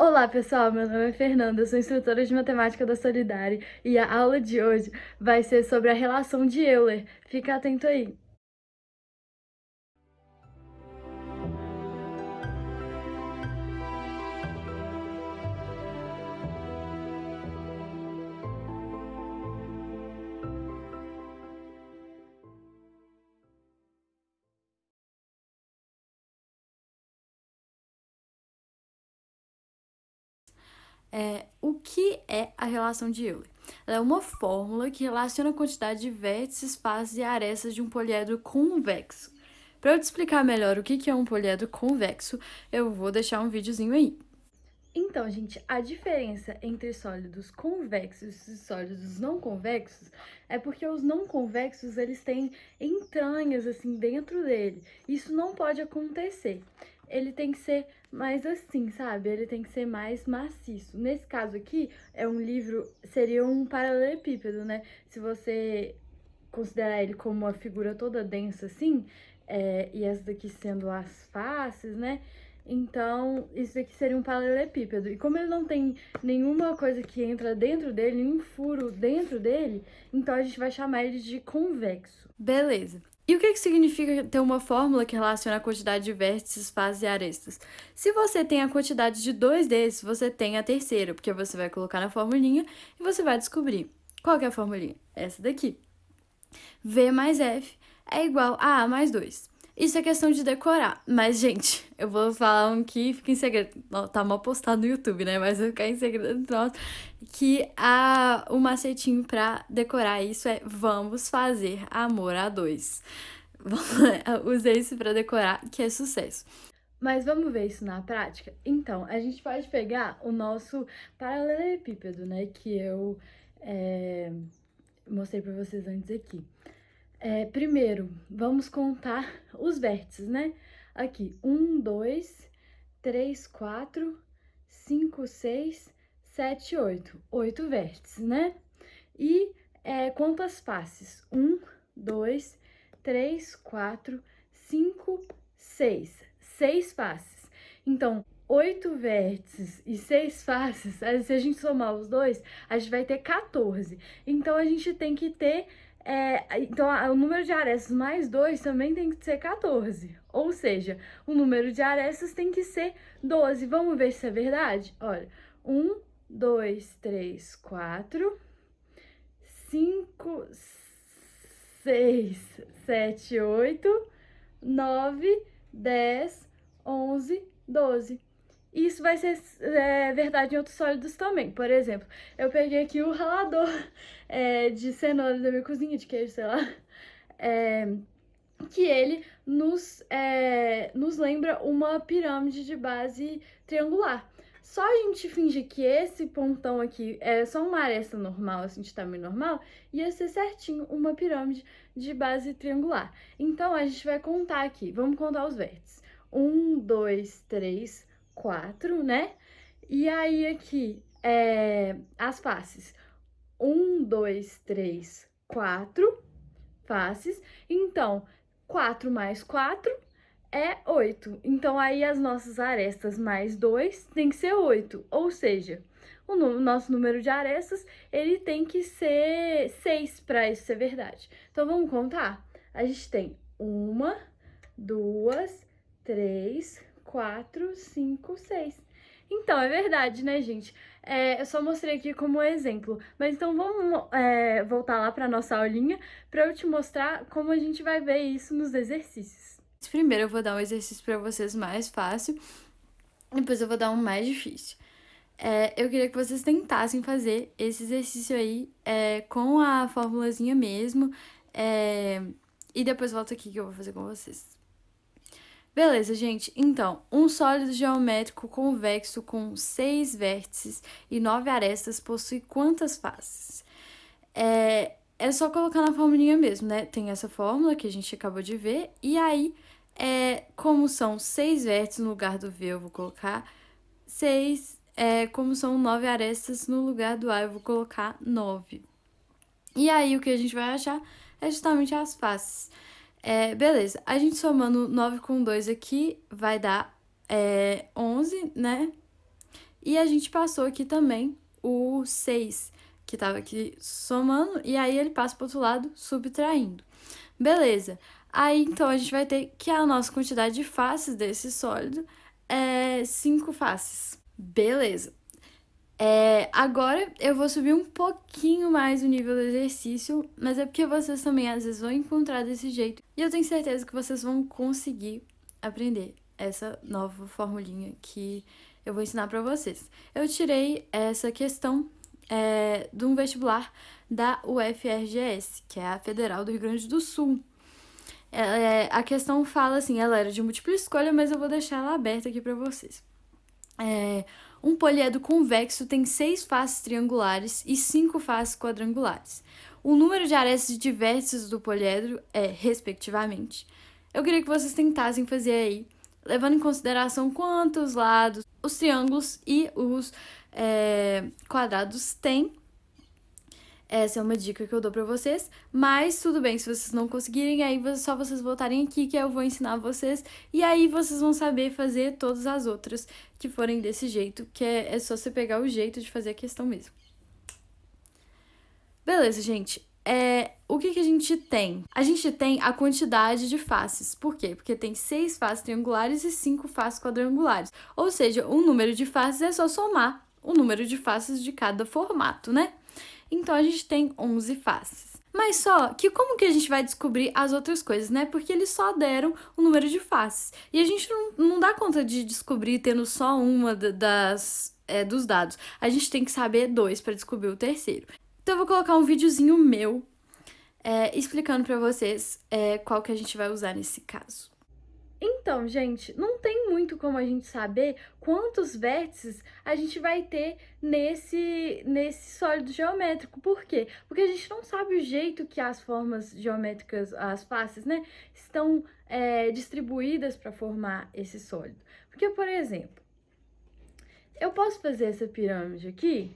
Olá pessoal, meu nome é Fernanda, eu sou instrutora de matemática da Solidária e a aula de hoje vai ser sobre a relação de Euler. Fica atento aí! O que é a relação de Euler? Ela é uma fórmula que relaciona a quantidade de vértices, faces e arestas de um poliedro convexo. Para eu te explicar melhor o que é um poliedro convexo, eu vou deixar um videozinho aí. Então, gente, a diferença entre sólidos convexos e sólidos não convexos é porque os não convexos, eles têm entranhas, assim, dentro dele. Isso não pode acontecer. Ele tem que ser mais assim, sabe? Ele tem que ser mais maciço. Nesse caso aqui, seria um paralelepípedo, né? Se você considerar ele como uma figura toda densa assim, e essa daqui sendo as faces, né? Então, isso aqui seria um paralelepípedo. E como ele não tem nenhuma coisa que entra dentro dele, nenhum furo dentro dele, então a gente vai chamar ele de convexo. Beleza. E o que significa ter uma fórmula que relaciona a quantidade de vértices, faces e arestas? Se você tem a quantidade de dois desses, você tem a terceira, porque você vai colocar na formulinha e você vai descobrir. Qual que é a formulinha? Essa daqui. V mais F é igual a A mais 2. Isso é questão de decorar. Mas, gente, eu vou falar um que fica em segredo. Tá mal postado no YouTube, né? Mas vai ficar em segredo. Nossa, que o macetinho pra decorar isso é vamos fazer amor a dois. Usei isso pra decorar, que é sucesso. Mas vamos ver isso na prática? Então, a gente pode pegar o nosso paralelepípedo, né? Que eu mostrei pra vocês antes aqui. Primeiro, vamos contar os vértices, né? Aqui, 1, 2, 3, 4, 5, 6, 7, 8. 8 vértices, né? E quantas faces? 1, 2, 3, 4, 5, 6. 6 faces. Então, 8 vértices e 6 faces, se a gente somar os dois, a gente vai ter 14. Então, a gente tem que ter então, o número de arestas mais 2 também tem que ser 14. Ou seja, o número de arestas tem que ser 12. Vamos ver se é verdade? Olha, 1, 2, 3, 4, 5, 6, 7, 8, 9, 10, 11, 12. Isso vai ser verdade em outros sólidos também. Por exemplo, eu peguei aqui o ralador de cenoura da minha cozinha, de queijo, sei lá, que ele nos lembra uma pirâmide de base triangular. Só a gente fingir que esse pontão aqui é só uma aresta normal, assim, de tamanho normal, ia ser certinho uma pirâmide de base triangular. Então, a gente vai contar aqui, vamos contar os vértices. 1, 2, 3, 4, né? E aí aqui, as faces. 1, 2, 3, 4 faces. Então, 4 mais 4 é 8. Então, aí as nossas arestas mais 2 tem que ser 8. Ou seja, o nosso número de arestas, ele tem que ser 6 para isso ser verdade. Então, vamos contar? A gente tem 1, 2, 3, 4, 5, 6. Então, é verdade, né, gente? Eu só mostrei aqui como exemplo, mas então vamos voltar lá para nossa aulinha para eu te mostrar como a gente vai ver isso nos exercícios. Primeiro eu vou dar um exercício para vocês mais fácil, depois eu vou dar um mais difícil. Eu queria que vocês tentassem fazer esse exercício aí com a formulazinha mesmo, e depois volto aqui que eu vou fazer com vocês. Beleza, gente. Então, um sólido geométrico convexo com 6 vértices e 9 arestas possui quantas faces? É só colocar na formulinha mesmo, né? Tem essa fórmula que a gente acabou de ver. E aí, como são 6 vértices no lugar do V, eu vou colocar 6. Como são 9 arestas no lugar do A, eu vou colocar 9. E aí, o que a gente vai achar é justamente as faces. Beleza, a gente somando 9 com 2 aqui vai dar 11, né? E a gente passou aqui também o 6, que estava aqui somando, e aí ele passa para o outro lado, subtraindo. Beleza. Aí, então, a gente vai ter que a nossa quantidade de faces desse sólido é 5 faces. Beleza. Agora eu vou subir um pouquinho mais o nível do exercício, mas é porque vocês também às vezes vão encontrar desse jeito. E eu tenho certeza que vocês vão conseguir aprender essa nova formulinha que eu vou ensinar para vocês. Eu tirei essa questão de um vestibular da UFRGS, que é a Federal do Rio Grande do Sul. A questão fala assim, ela era de múltipla escolha, mas eu vou deixar ela aberta aqui para vocês. Um poliedro convexo tem 6 faces triangulares e 5 faces quadrangulares. O número de arestas de vértices do poliedro é, respectivamente. Eu queria que vocês tentassem fazer aí, levando em consideração quantos lados os triângulos e os quadrados têm. Essa é uma dica que eu dou pra vocês, mas tudo bem, se vocês não conseguirem, aí só vocês voltarem aqui que eu vou ensinar vocês, e aí vocês vão saber fazer todas as outras que forem desse jeito, que é só você pegar o jeito de fazer a questão mesmo. Beleza, gente. O que a gente tem? A gente tem a quantidade de faces. Por quê? Porque tem 6 faces triangulares e 5 faces quadrangulares. Ou seja, o número de faces é só somar o número de faces de cada formato, né? Então, a gente tem 11 faces. Mas só que como que a gente vai descobrir as outras coisas, né? Porque eles só deram o número de faces. E a gente não dá conta de descobrir tendo só uma dos dados. A gente tem que saber 2 para descobrir o terceiro. Então, eu vou colocar um videozinho meu explicando para vocês qual que a gente vai usar nesse caso. Então, gente, não tem muito como a gente saber quantos vértices a gente vai ter nesse sólido geométrico. Por quê? Porque a gente não sabe o jeito que as formas geométricas, as faces, né, estão distribuídas para formar esse sólido. Porque, por exemplo, eu posso fazer essa pirâmide aqui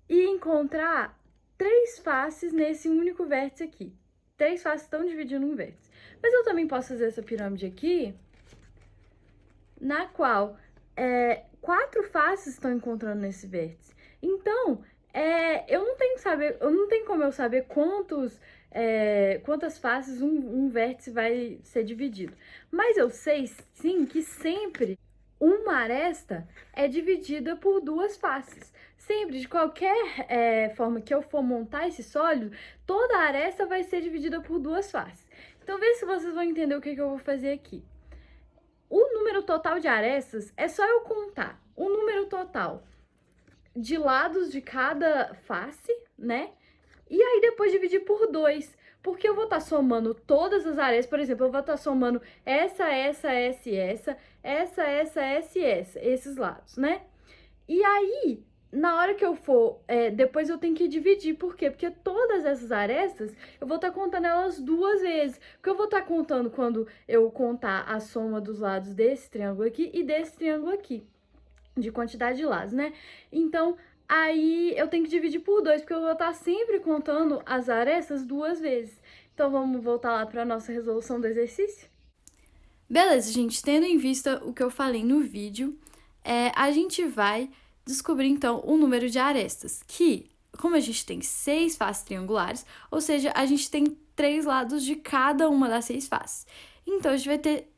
e encontrar 3 faces nesse único vértice aqui. 3 faces estão dividindo um vértice. Mas eu também posso fazer essa pirâmide aqui, na qual 4 faces estão encontrando nesse vértice. Então, eu não tenho como eu saber quantas faces um vértice vai ser dividido. Mas eu sei, sim, que sempre uma aresta é dividida por 2 faces. Sempre, de qualquer forma que eu for montar esse sólido, toda a aresta vai ser dividida por 2 faces. Então, vê se vocês vão entender o que eu vou fazer aqui. O número total de arestas é só eu contar o número total de lados de cada face, né? E aí depois dividir por 2. Porque eu vou estar somando todas as arestas, por exemplo, eu vou estar somando essa, esses lados, né? E aí, na hora que eu for, depois eu tenho que dividir. Por quê? Porque todas essas arestas, eu vou estar contando elas 2 vezes. Porque eu vou estar contando quando eu contar a soma dos lados desse triângulo aqui e desse triângulo aqui, de quantidade de lados, né? Então, aí eu tenho que dividir por 2, porque eu vou estar sempre contando as arestas 2 vezes. Então, vamos voltar lá para a nossa resolução do exercício? Beleza, gente. Tendo em vista o que eu falei no vídeo, a gente vai descobrir, então, o número de arestas, que, como a gente tem 6 faces triangulares, ou seja, a gente tem 3 lados de cada uma das 6 faces. Então, a gente vai ter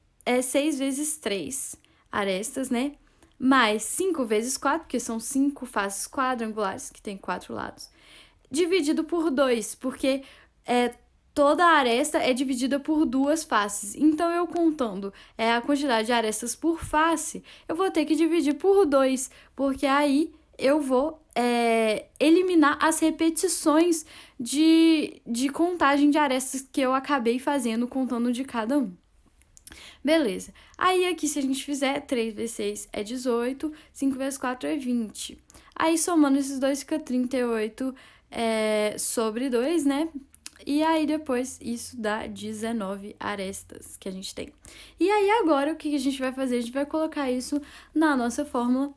6 vezes 3 arestas, né? Mais 5 vezes 4, porque são 5 faces quadrangulares, que tem 4 lados, dividido por 2, porque toda aresta é dividida por 2 faces. Então, eu contando a quantidade de arestas por face, eu vou ter que dividir por 2, porque aí eu vou eliminar as repetições de contagem de arestas que eu acabei fazendo, contando de cada um. Beleza. Aí, aqui, se a gente fizer 3 vezes 6 é 18, 5 vezes 4 é 20. Aí, somando esses dois, fica 38 sobre 2, né? E aí, depois, isso dá 19 arestas que a gente tem. E aí, agora, o que a gente vai fazer? A gente vai colocar isso na nossa fórmula.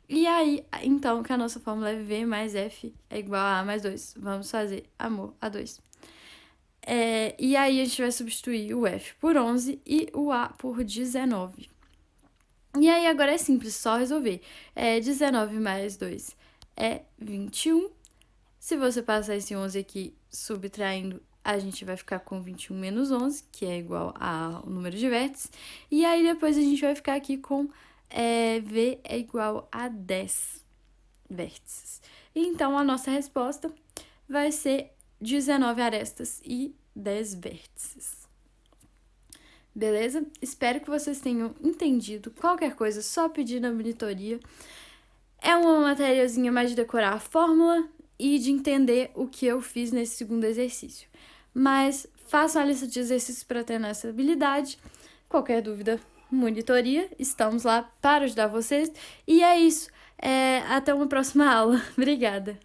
E aí, então, que a nossa fórmula é V mais F é igual a A mais 2. Vamos fazer amor a 2. E aí, a gente vai substituir o F por 11 e o A por 19. E aí agora é simples, só resolver. 19 mais 2 é 21. Se você passar esse 11 aqui subtraindo, a gente vai ficar com 21 menos 11, que é igual ao número de vértices. E aí depois a gente vai ficar aqui com V é igual a 10 vértices. Então a nossa resposta vai ser 19 arestas e 10 vértices. Beleza? Espero que vocês tenham entendido. Qualquer coisa, só pedir na monitoria. É uma matériazinha mais de decorar a fórmula e de entender o que eu fiz nesse segundo exercício. Mas façam a lista de exercícios para ter essa habilidade. Qualquer dúvida, monitoria. Estamos lá para ajudar vocês. E é isso. Até uma próxima aula. Obrigada.